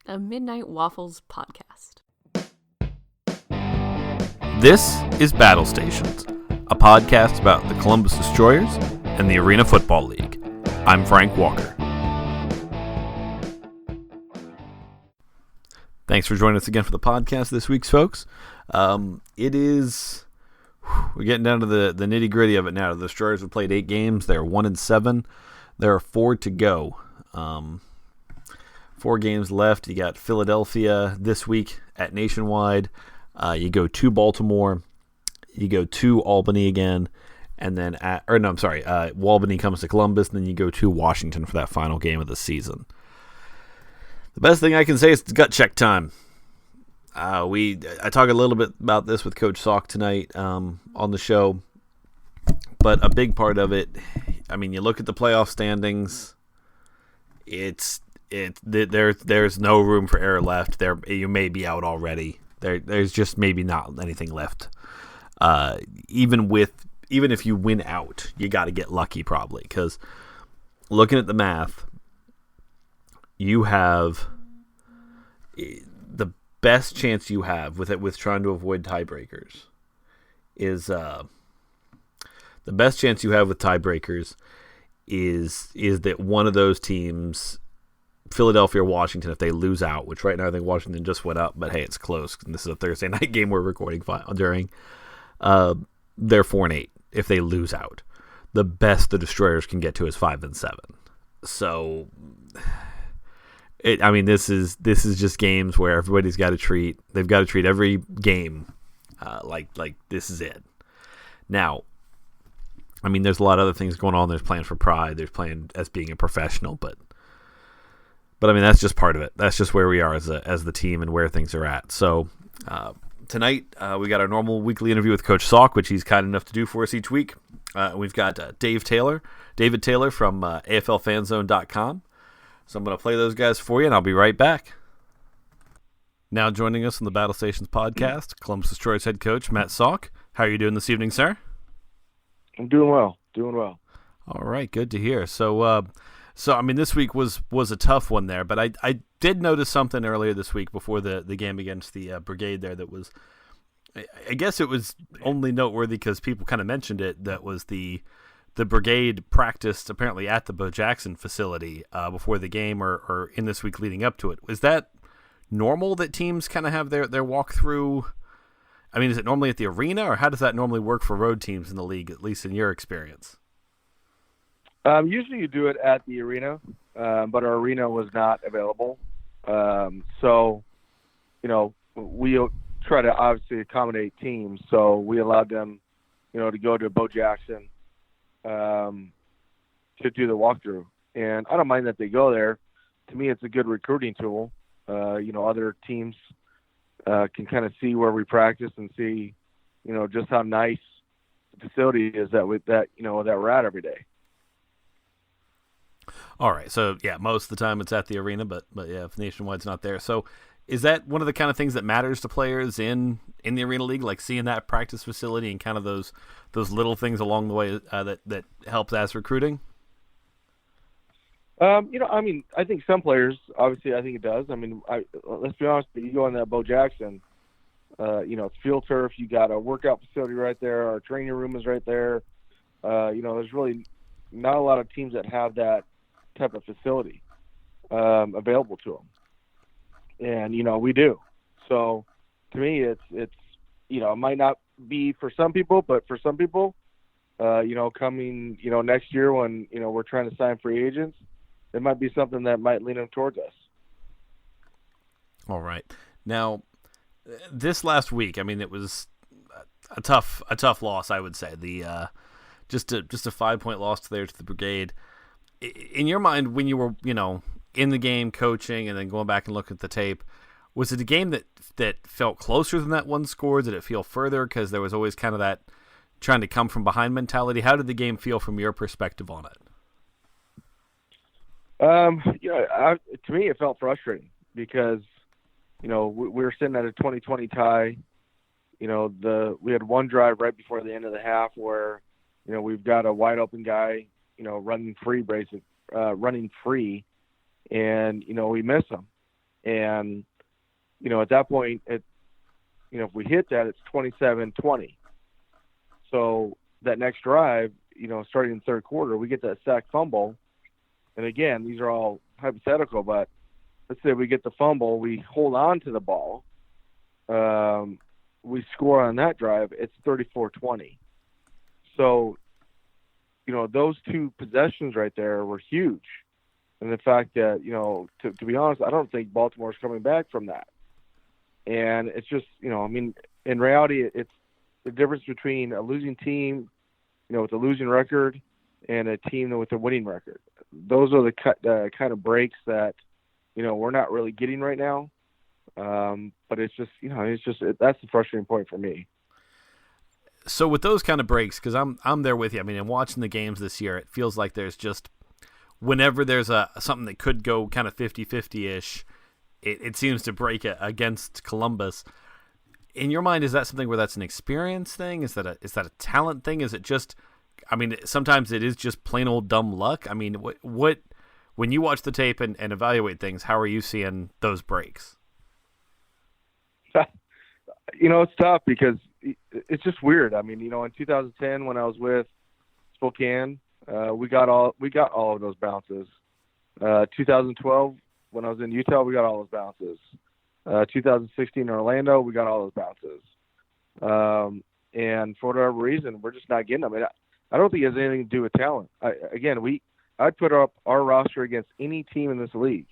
a Midnight Waffles podcast. This is BattleStations, a podcast about the Columbus Destroyers and the Arena Football League. I'm Frank Walker. Thanks for joining us again for the podcast this week, folks. We're getting down to the nitty-gritty of it now. The Destroyers have played 8 games. They're 1-7. There are 4 to go. 4 games left. You got Philadelphia this week at Nationwide. You go to Baltimore. You go to Albany again. And then, Albany comes to Columbus. And then you go to Washington for that final game of the season. The best thing I can say is it's gut check time. I talk a little bit about this with Coach Sauk tonight on the show. But a big part of it, I mean, you look at the playoff standings. There's no room for error left. You may be out already. There's just maybe not anything left. Even if you win out, you got to get lucky probably, because looking at the math, you have the best chance you have with trying to avoid tiebreakers is that one of those teams, Philadelphia or Washington, if they lose out, which right now I think Washington just went up, but hey, it's close. And this is a Thursday night game we're recording during. They're 4-8 if they lose out. The best the Destroyers can get to is 5-7. So, this is just games where everybody's got to treat. They've got to treat every game like this is it. Now, I mean, there's a lot of other things going on. There's playing for pride. There's playing as being a professional, but I mean, that's just part of it. That's just where we are as the team and where things are at. So tonight we got our normal weekly interview with Coach Sauk, which he's kind enough to do for us each week. We've got David Taylor from AFLFanzone.com. So I'm going to play those guys for you, and I'll be right back. Now joining us on the BattleStations podcast, Columbus Destroyers head coach Matt Sauk. How are you doing this evening, sir? I'm doing well. All right, good to hear. So I mean, this week was a tough one there, but I did notice something earlier this week before the game against the Brigade there that was, I guess it was only noteworthy because people kind of mentioned it. That was the Brigade practiced apparently at the Bo Jackson facility before the game or in this week leading up to it. Was that normal that teams kind of have their walkthrough? I mean, is it normally at the arena, or how does that normally work for road teams in the league, at least in your experience? Usually you do it at the arena, but our arena was not available. So, we try to obviously accommodate teams. So we allowed them, to go to Bo Jackson to do the walkthrough. And I don't mind that they go there. To me, it's a good recruiting tool. Other teams can kind of see where we practice and see, just how nice the facility is that we're at every day. All right, so yeah, most of the time it's at the arena, but yeah, if Nationwide's not there. So is that one of the kind of things that matters to players in the Arena League, like seeing that practice facility and kind of those little things along the way that helps as recruiting? I think some players, obviously, I think it does. I mean, let's be honest, you go in that Bo Jackson, it's field turf. You got a workout facility right there. Our training room is right there. There's really not a lot of teams that have that type of facility available to them. And, we do. So to me, it's it might not be for some people, but for some people, coming, next year when, we're trying to sign free agents, it might be something that might lean them towards us. All right. Now, this last week, I mean, it was a tough loss, I would say. The just a 5-point loss to the Brigade. In your mind, when you were, in the game coaching and then going back and looking at the tape, was it a game that felt closer than that one score? Did it feel further because there was always kind of that trying to come from behind mentality? How did the game feel from your perspective on it? To me, it felt frustrating because, we were sitting at a 20-20 tie. We had one drive right before the end of the half where, we've got a wide open guy, running free, and, we miss him. And, at that point, if we hit that, it's 27-20. So that next drive, starting in the third quarter, we get that sack fumble. And again, these are all hypothetical, but let's say we get the fumble, we hold on to the ball, we score on that drive, it's 34-20. So, those two possessions right there were huge. And the fact that, to be honest, I don't think Baltimore's coming back from that. And it's just, in reality, it's the difference between a losing team, with a losing record and a team with a winning record. Those are the kind of breaks that, we're not really getting right now. But it's just, that's the frustrating point for me. So with those kind of breaks, because I'm there with you. I mean, in watching the games this year, it feels like there's just, whenever there's something that could go kind of 50-50-ish, it seems to break against Columbus. In your mind, is that something where that's an experience thing? Is that a talent thing? Is it just, I mean, sometimes it is just plain old dumb luck. I mean, what when you watch the tape and evaluate things, how are you seeing those breaks? It's tough because it's just weird. I mean, in 2010 when I was with Spokane, we got all of those bounces. 2012 when I was in Utah, we got all those bounces. 2016 in Orlando, we got all those bounces. And for whatever reason, we're just not getting them. I don't think it has anything to do with talent. I'd put up our roster against any team in this league.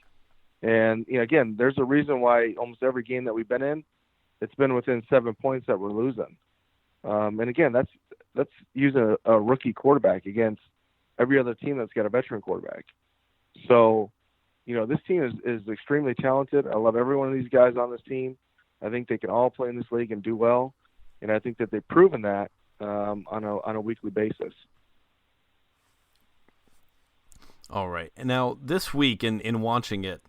And, again, there's a reason why almost every game that we've been in, it's been within 7 points that we're losing. And again, that's using a rookie quarterback against every other team that's got a veteran quarterback. So, this team is extremely talented. I love every one of these guys on this team. I think they can all play in this league and do well. And I think that they've proven that on a weekly basis. All right. And now this week in watching it,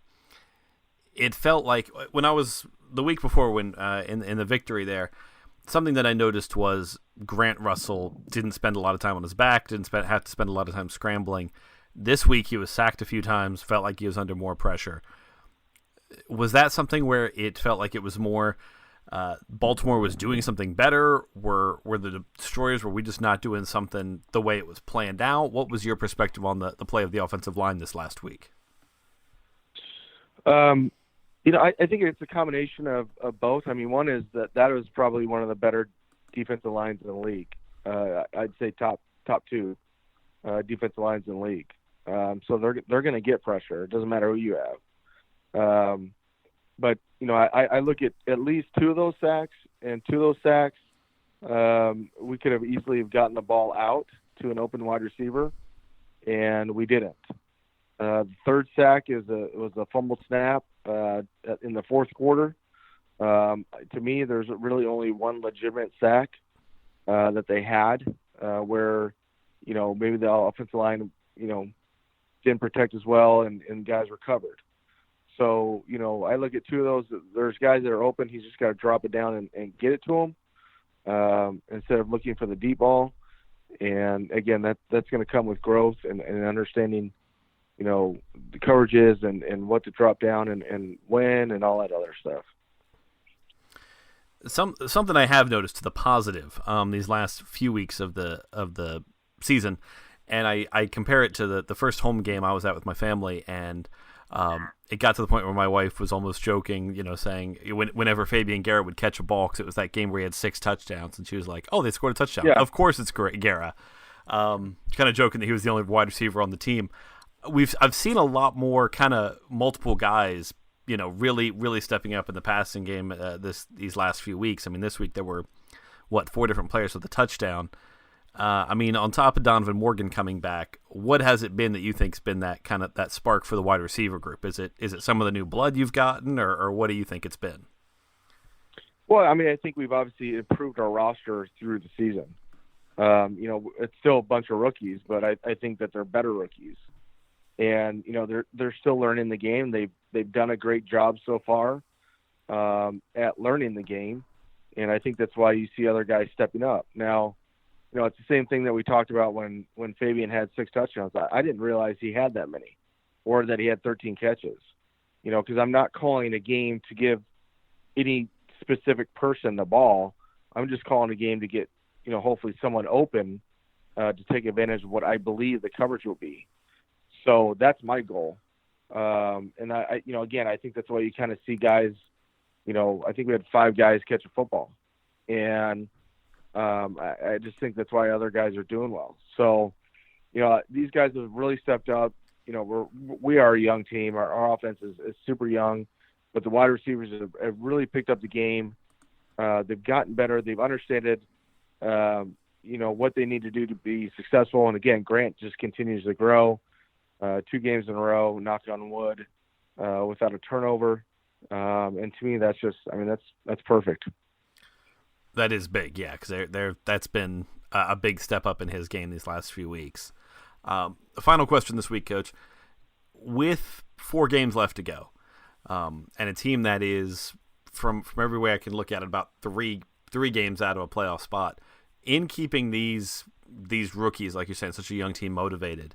it felt like when I was the week before when in the victory there, something that I noticed was Grant Russell didn't spend a lot of time on his back, have to spend a lot of time scrambling. This week he was sacked a few times, felt like he was under more pressure. Was that something where it felt like it was more Baltimore was doing something better? Were the Destroyers, were we just not doing something the way it was planned out? What was your perspective on the play of the offensive line this last week? I think it's a combination of both. I mean, one is that was probably one of the better defensive lines in the league. I'd say top two defensive lines in the league. So they're going to get pressure. It doesn't matter who you have. But I look at least two of those sacks, and two of those sacks, we could have easily have gotten the ball out to an open wide receiver, and we didn't. The third sack was a fumbled snap in the fourth quarter. To me, there's really only one legitimate sack that they had where maybe the offensive line didn't protect as well, and guys were covered. So, I look at two of those. There's guys that are open. He's just got to drop it down and get it to them instead of looking for the deep ball. And, again, that's going to come with growth and understanding, the coverages and what to drop down and when and all that other stuff. Something I have noticed to the positive these last few weeks of the season, and I compare it to the first home game I was at with my family, and it got to the point where my wife was almost joking, saying whenever Fabian Guerra would catch a ball, because it was that game where he had 6 touchdowns, and she was like, "Oh, they scored a touchdown. Yeah. Of course it's Guerra." Kind of joking that he was the only wide receiver on the team. I've seen a lot more kind of multiple guys, really stepping up in the passing game these last few weeks. I mean, this week there were 4 different players with a touchdown. I mean, on top of Donovan Morgan coming back, what has it been that you think's been that spark for the wide receiver group? Is it some of the new blood you've gotten, or what do you think it's been? Well, I mean, I think we've obviously improved our roster through the season. It's still a bunch of rookies, but I think that they're better rookies, and they're still learning the game. They've done a great job so far at learning the game, and I think that's why you see other guys stepping up now. It's the same thing that we talked about when Fabian had 6 touchdowns. I didn't realize he had that many, or that he had 13 catches. because I'm not calling a game to give any specific person the ball. I'm just calling a game to get, hopefully someone open to take advantage of what I believe the coverage will be. So that's my goal. And again, I think that's why you kind of see guys, I think we had 5 guys catch a football, and I just think that's why other guys are doing well. So, these guys have really stepped up. We are a young team. Our offense is super young, but the wide receivers have really picked up the game. They've gotten better. They've understood what they need to do to be successful. And again, Grant just continues to grow. 2 games in a row, knock on wood, without a turnover. And to me, that's just, that's perfect. That is big, yeah, because that's been a big step up in his game these last few weeks. The final question this week, Coach. With 4 games left to go, and a team that is, from every way I can look at it, about three games out of a playoff spot, in keeping these rookies, like you're saying, such a young team motivated,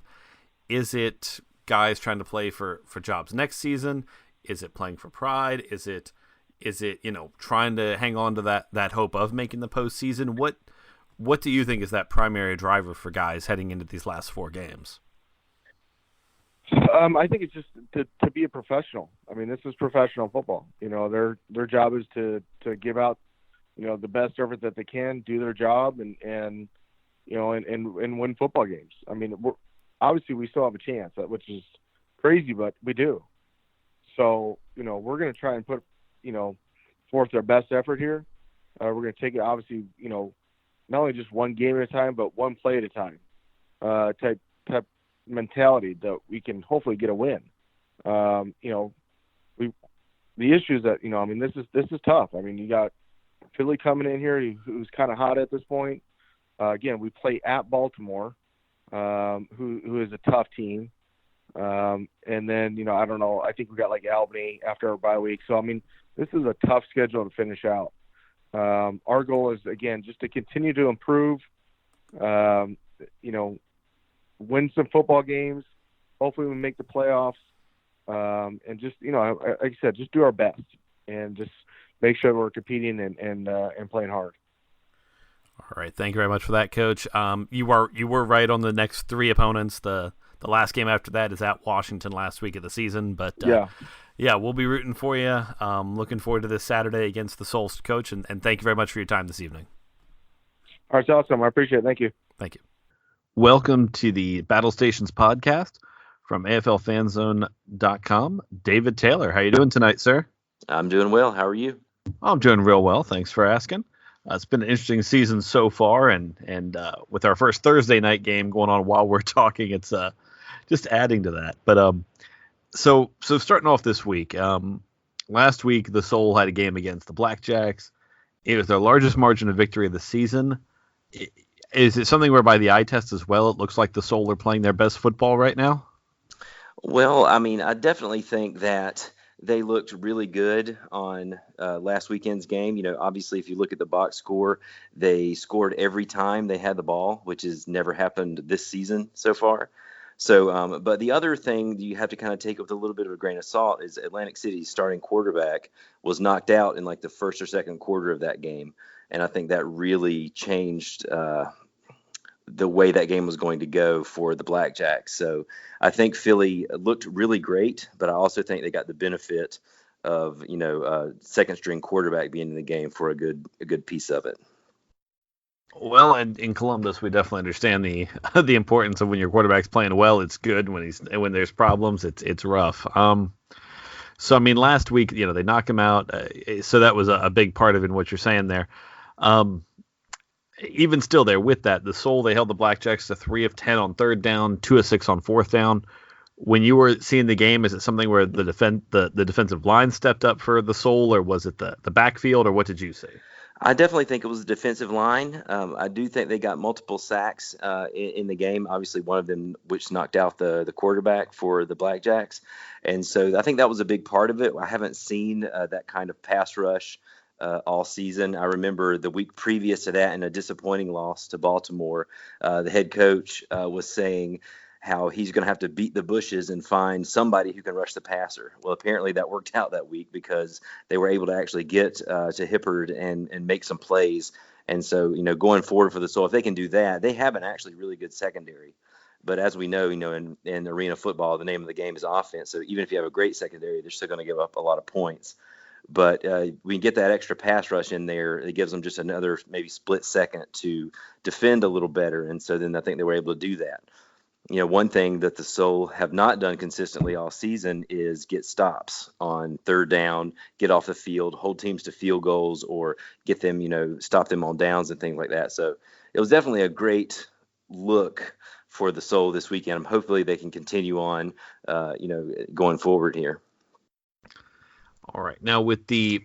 is it guys trying to play for jobs next season? Is it playing for pride? Is it trying to hang on to that hope of making the postseason? What do you think is that primary driver for guys heading into these last 4 games? I think it's just to be a professional. This is professional football. Their job is to give out, the best effort that they can, do their job, and win football games. Obviously we still have a chance, which is crazy, but we do. So, we're going to try and put, forth our best effort here. We're going to take it, obviously, not only just one game at a time, but one play at a time, type mentality that we can hopefully get a win. The issue is that, this is tough. You got Philly coming in here who's kind of hot at this point. Again, we play at Baltimore, who is a tough team. And then, I don't know, I think we got like Albany after our bye week. So, this is a tough schedule to finish out. Our goal is, again, just to continue to improve, win some football games. Hopefully we make the playoffs. And just, like I said, just do our best and just make sure we're competing and playing hard. All right. Thank you very much for that, Coach. You were right on the next 3 opponents. The last game after that is at Washington last week of the season. But yeah, we'll be rooting for you. Looking forward to this Saturday against the Souls, Coach. And thank you very much for your time this evening. All right, it's awesome. I appreciate it. Thank you. Thank you. Welcome to the BattleStations podcast from AFLFanZone.com. David Taylor, how you doing tonight, sir? I'm doing well. How are you? I'm doing real well. Thanks for asking. It's been an interesting season so far, and with our first Thursday night game going on while we're talking, it's just adding to that. But so starting off this week, last week the Soul had a game against the Blackjacks. It was their largest margin of victory of the season. Is it something where by the eye test as well, it looks like the Soul are playing their best football right now? Well, I definitely think that they looked really good on last weekend's game. Obviously, if you look at the box score, they scored every time they had the ball, which has never happened this season so far. So, but the other thing you have to kind of take with a little bit of a grain of salt is Atlantic City's starting quarterback was knocked out in like the first or second quarter of that game. And I think that really changed the way that game was going to go for the Blackjacks. So I think Philly looked really great, but I also think they got the benefit of, second string quarterback being in the game for a good piece of it. Well, and in Columbus, we definitely understand the importance of when your quarterback's playing well, it's good. When there's problems, it's rough. So last week, they knocked him out. So that was a big part of it in what you're saying there. Even still there with that, the Soul, they held the Blackjacks to 3 of 10 on third down, 2 of 6 on fourth down. When you were seeing the game, is it something where the defensive line stepped up for the Soul, or was it the backfield, or what did you say? I definitely think it was the defensive line. I do think they got multiple sacks in the game. Obviously, one of them which knocked out the quarterback for the Blackjacks. And so I think that was a big part of it. I haven't seen that kind of pass rush all season. I remember the week previous to that in a disappointing loss to Baltimore, the head coach was saying how he's going to have to beat the bushes and find somebody who can rush the passer. Well, apparently that worked out that week because they were able to actually get to Hippard and make some plays. And so, going forward for the Soul, if they can do that, they have an actually really good secondary. But as we know, in arena football, the name of the game is offense. So even if you have a great secondary, they're still going to give up a lot of points. But we can get that extra pass rush in there. It gives them just another maybe split second to defend a little better. And so then I think they were able to do that. One thing that the Soul have not done consistently all season is get stops on third down, get off the field, hold teams to field goals, or get them, stop them on downs and things like that. So it was definitely a great look for the Soul this weekend. Hopefully they can continue on, going forward here. All right. Now with the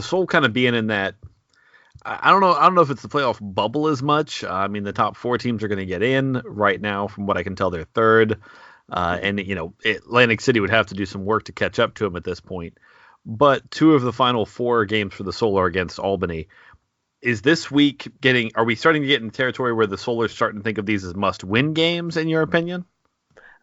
Soul kind of being in that, I don't know if it's the playoff bubble as much. I mean, the top 4 teams are going to get in right now. From what I can tell, they're third. And Atlantic City would have to do some work to catch up to them at this point. But 2 of the final 4 games for the Soul are against Albany. Is this week are we starting to get in territory where the Soul are starting to think of these as must-win games, in your opinion?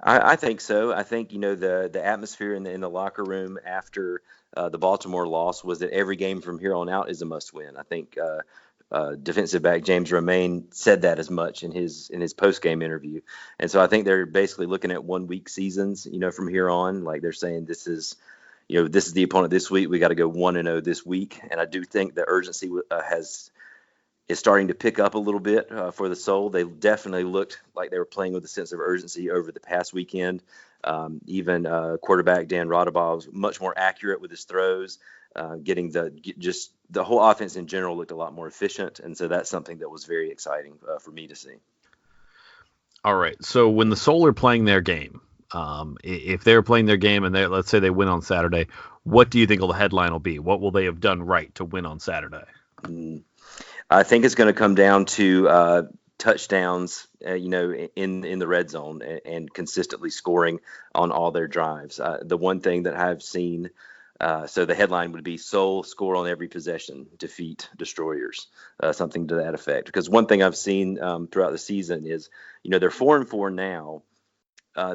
I think so. I think, the atmosphere in the locker room after the Baltimore loss was that every game from here on out is a must-win. I think defensive back James Romaine said that as much in his post-game interview. And so I think they're basically looking at 1-week seasons, from here on. Like they're saying this is the opponent this week. We got to go 1-0 this week. And I do think the urgency is starting to pick up a little bit for the Soul. They definitely looked like they were playing with a sense of urgency over the past weekend. Even quarterback Dan Rodabaugh was much more accurate with his throws. The whole offense in general looked a lot more efficient, and so that's something that was very exciting for me to see. All right, so when the Soul are playing their game, if they're playing their game and let's say they win on Saturday, what do you think the headline will be? What will they have done right to win on Saturday? I think it's going to come down to touchdowns, in the red zone and consistently scoring on all their drives. The one thing that I've seen, so the headline would be Soul score on every possession, defeat destroyers, something to that effect. Because one thing I've seen throughout the season is, they're 4-4 now.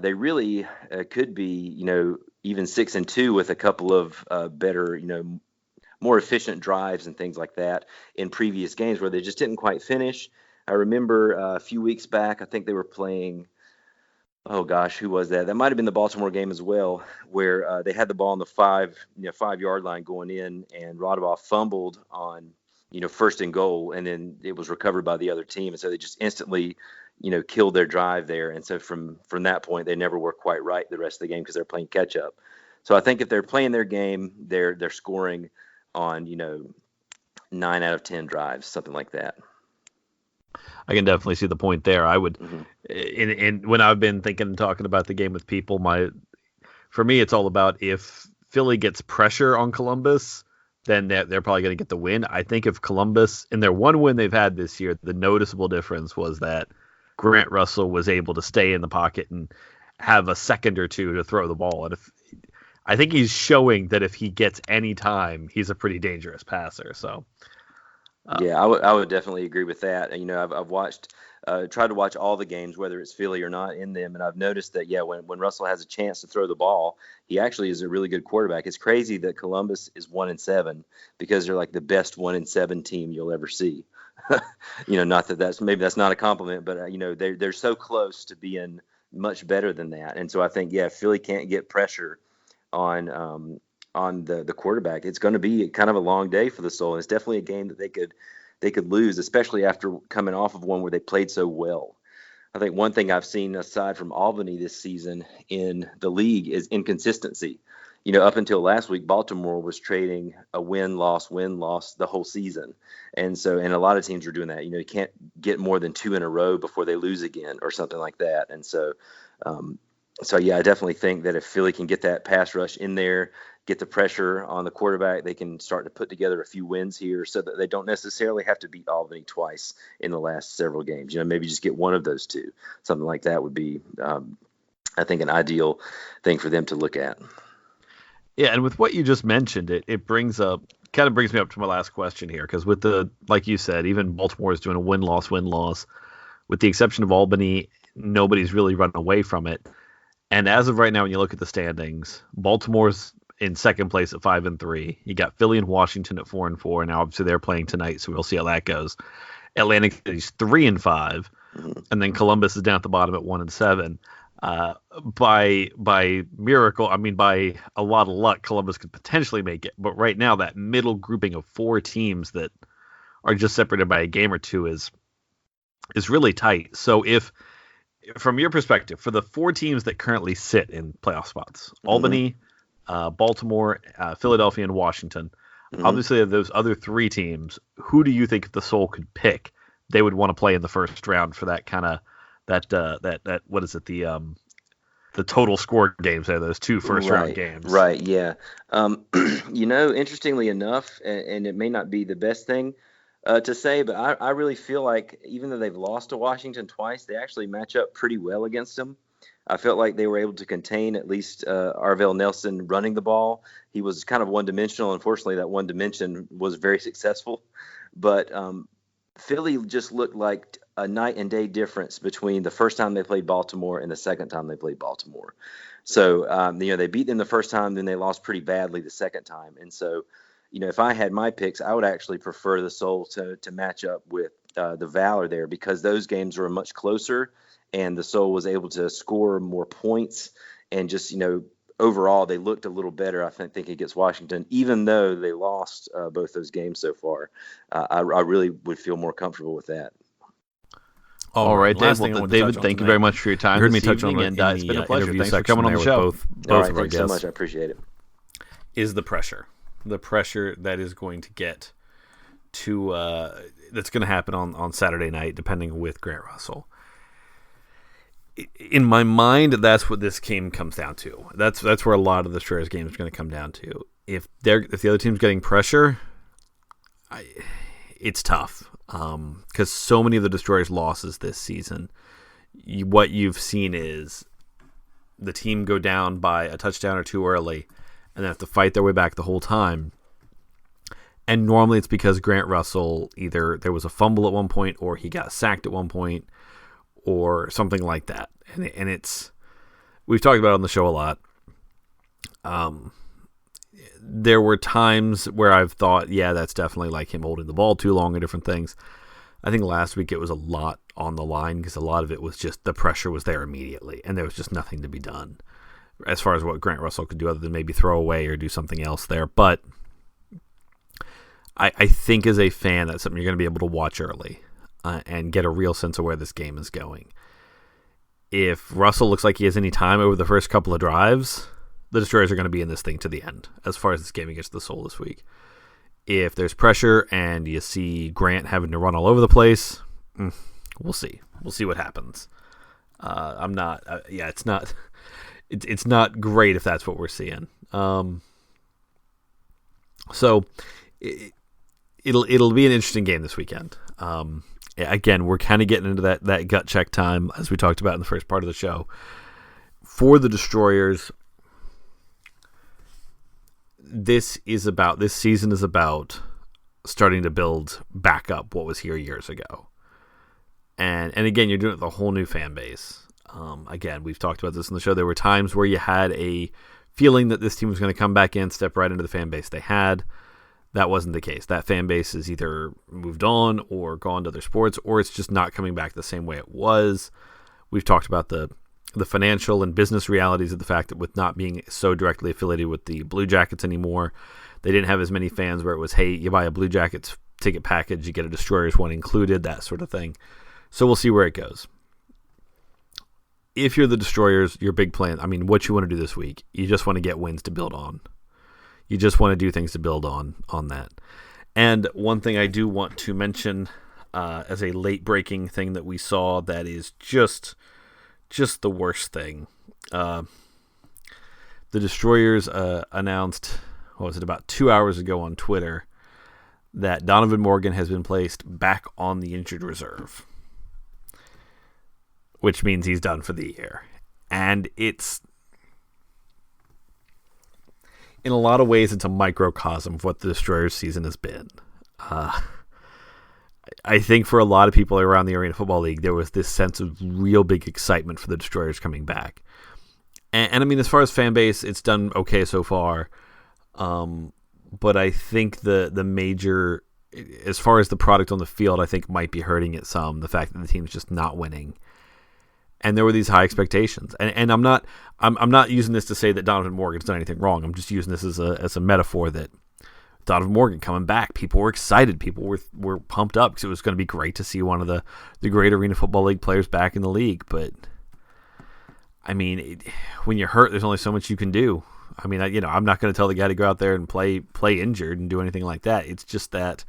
They really could be, even 6-2 with a couple of better, more efficient drives and things like that in previous games where they just didn't quite finish. I remember a few weeks back, I think they were playing, oh gosh, who was that? That might have been the Baltimore game as well, where they had the ball on the 5-yard line going in, and Rodabaugh fumbled on, first and goal, and then it was recovered by the other team. And so they just instantly, killed their drive there. And so from that point, they never were quite right the rest of the game because they're playing catch up. So I think if they're playing their game, they're scoring on 9 out of 10 drives, something like that. I can definitely see the point there. I would, and when I've been talking about the game with people, for me, it's all about if Philly gets pressure on Columbus, then they're probably going to get the win. I think if Columbus, in their one win they've had this year, the noticeable difference was that Grant Russell was able to stay in the pocket and have a second or two to throw the ball. And I think he's showing that if he gets any time, he's a pretty dangerous passer. So, yeah, I would definitely agree with that. And, I've watched, tried to watch all the games, whether it's Philly or not in them. And I've noticed that, when Russell has a chance to throw the ball, he actually is a really good quarterback. It's crazy that Columbus is 1-7 because they're like the best 1-7 team you'll ever see. Not that's not a compliment, but, they're so close to being much better than that. And so I think, Philly can't get pressure on the quarterback. It's going to be kind of a long day for the Soul. And it's definitely a game that they could lose, especially after coming off of one where they played so well. I think one thing I've seen aside from Albany this season in the league is inconsistency. Up until last week, Baltimore was trading a win-loss the whole season. And a lot of teams are doing that. You can't get more than 2 in a row before they lose again or something like that. And so, I definitely think that if Philly can get that pass rush in there, get the pressure on the quarterback, they can start to put together a few wins here so that they don't necessarily have to beat Albany twice in the last several games. Maybe just get one of those two. Something like that would be, I think, an ideal thing for them to look at. Yeah, and with what you just mentioned, it brings me up to my last question here, because like you said, even Baltimore is doing a win-loss. With the exception of Albany, nobody's really run away from it. And as of right now, when you look at the standings, Baltimore's in second place at 5-3. You got Philly and Washington at 4-4. Now, obviously, they're playing tonight, so we'll see how that goes. Atlantic City's 3-5, and then Columbus is down at the bottom at 1-7. By miracle, I mean by a lot of luck, Columbus could potentially make it. But right now, that middle grouping of 4 teams that are just separated by a game or two is really tight. So if, from your perspective, for the 4 teams that currently sit in playoff spots, Albany, Baltimore, Philadelphia, and Washington, obviously those other 3 teams, who do you think if the Soul could pick, they would want to play in the first round for that kind of that what is it, the total score games there, those 2 first round games? Right, yeah. Interestingly enough, and it may not be the best thing to say, but I really feel like even though they've lost to Washington twice, they actually match up pretty well against them. I felt like they were able to contain at least Arvell Nelson running the ball. He was kind of one-dimensional. Unfortunately, that one dimension was very successful. But Philly just looked like a night and day difference between the first time they played Baltimore and the second time they played Baltimore. So, they beat them the first time, then they lost pretty badly the second time. And so, if I had my picks, I would actually prefer the Soul to match up with the Valor there, because those games were much closer and the Soul was able to score more points, and just, overall they looked a little better, I think, against Washington, even though they lost both those games so far. I really would feel more comfortable with that. All right, David, thank you very much for your time. You heard me this touch on evening, it and in it's been a the pleasure. interview Thanks for section coming on the there show. with both All of right, our thanks so guests. much. I appreciate it. Is the pressure that is going to get to that's going to happen on Saturday night, depending with Grant Russell. In my mind, that's what this game comes down to. That's where a lot of the Destroyers games are going to come down to. If the other team's getting pressure, it's tough, because so many of the Destroyers' losses this season, what you've seen is the team go down by a touchdown or 2 early, and then have to fight their way back the whole time. And normally it's because Grant Russell, either there was a fumble at one point, or he got sacked at one point, or something like that. And it's, we've talked about it on the show a lot. There were times where I've thought, yeah, that's definitely like him holding the ball too long and different things. I think last week it was a lot on the line, because a lot of it was just the pressure was there immediately, and there was just nothing to be done as far as what Grant Russell could do other than maybe throw away or do something else there. But I think as a fan, that's something you're going to be able to watch early and get a real sense of where this game is going. If Russell looks like he has any time over the first couple of drives, the Destroyers are going to be in this thing to the end as far as this game against the Soul this week. If there's pressure and you see Grant having to run all over the place, we'll see. We'll see what happens. It's not. It's not great if that's what we're seeing. So it'll be an interesting game this weekend. Again, we're kind of getting into that gut check time, as we talked about in the first part of the show. For the Destroyers, this season is about starting to build back up what was here years ago. And again, you're doing it with a whole new fan base. Again, we've talked about this in the show. There were times where you had a feeling that this team was going to come back in, step right into the fan base they had. That wasn't the case. That fan base has either moved on or gone to other sports, or it's just not coming back the same way it was. We've talked about the financial and business realities of the fact that with not being so directly affiliated with the Blue Jackets anymore, they didn't have as many fans where it was, hey, you buy a Blue Jackets ticket package, you get a Destroyers one included, that sort of thing. So we'll see where it goes. If you're the Destroyers, your big plan, what you want to do this week, you just want to get wins to build on. You just want to do things to build on that. And one thing I do want to mention as a late-breaking thing that we saw that is just the worst thing. The Destroyers announced, about 2 hours ago on Twitter, that Donovan Morgan has been placed back on the injured reserve, which means he's done for the year. And it's, in a lot of ways, it's a microcosm of what the Destroyers season has been. I think for a lot of people around the Arena Football League, there was this sense of real big excitement for the Destroyers coming back. And I mean, as far as fan base, it's done okay so far. But I think the major, as far as the product on the field, I think might be hurting it some. The fact that the team's just not winning, and there were these high expectations. And I'm not using this to say that Donovan Morgan's done anything wrong. I'm just using this as a metaphor that Donovan Morgan coming back, people were excited. People were pumped up because it was going to be great to see one of the great Arena Football League players back in the league. But I mean, when you're hurt, there's only so much you can do. I mean, I'm not going to tell the guy to go out there and play injured and do anything like that. It's just that,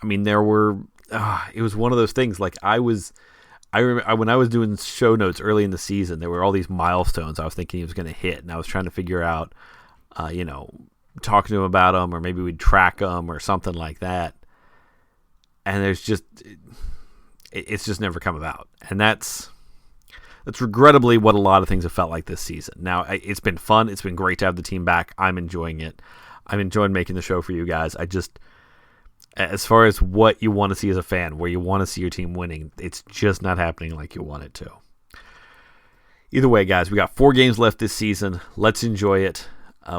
I mean, there were, it was one of those things. Like I remember when I was doing show notes early in the season, there were all these milestones I was thinking he was going to hit, and I was trying to figure out, talking to him about them, or maybe we'd track them or something like that. And there's just, it's just never come about. And that's regrettably what a lot of things have felt like this season. Now, it's been fun. It's been great to have the team back. I'm enjoying it. I'm enjoying making the show for you guys. As far as what you want to see as a fan, where you want to see your team winning, it's just not happening like you want it to. Either way, guys, we got 4 games left this season. Let's enjoy it.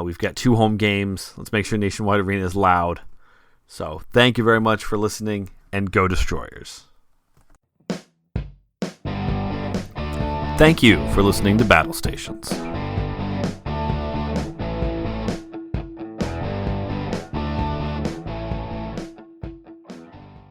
We've got 2 home games. Let's make sure Nationwide Arena is loud. So thank you very much for listening, and go Destroyers. Thank you for listening to Battle Stations.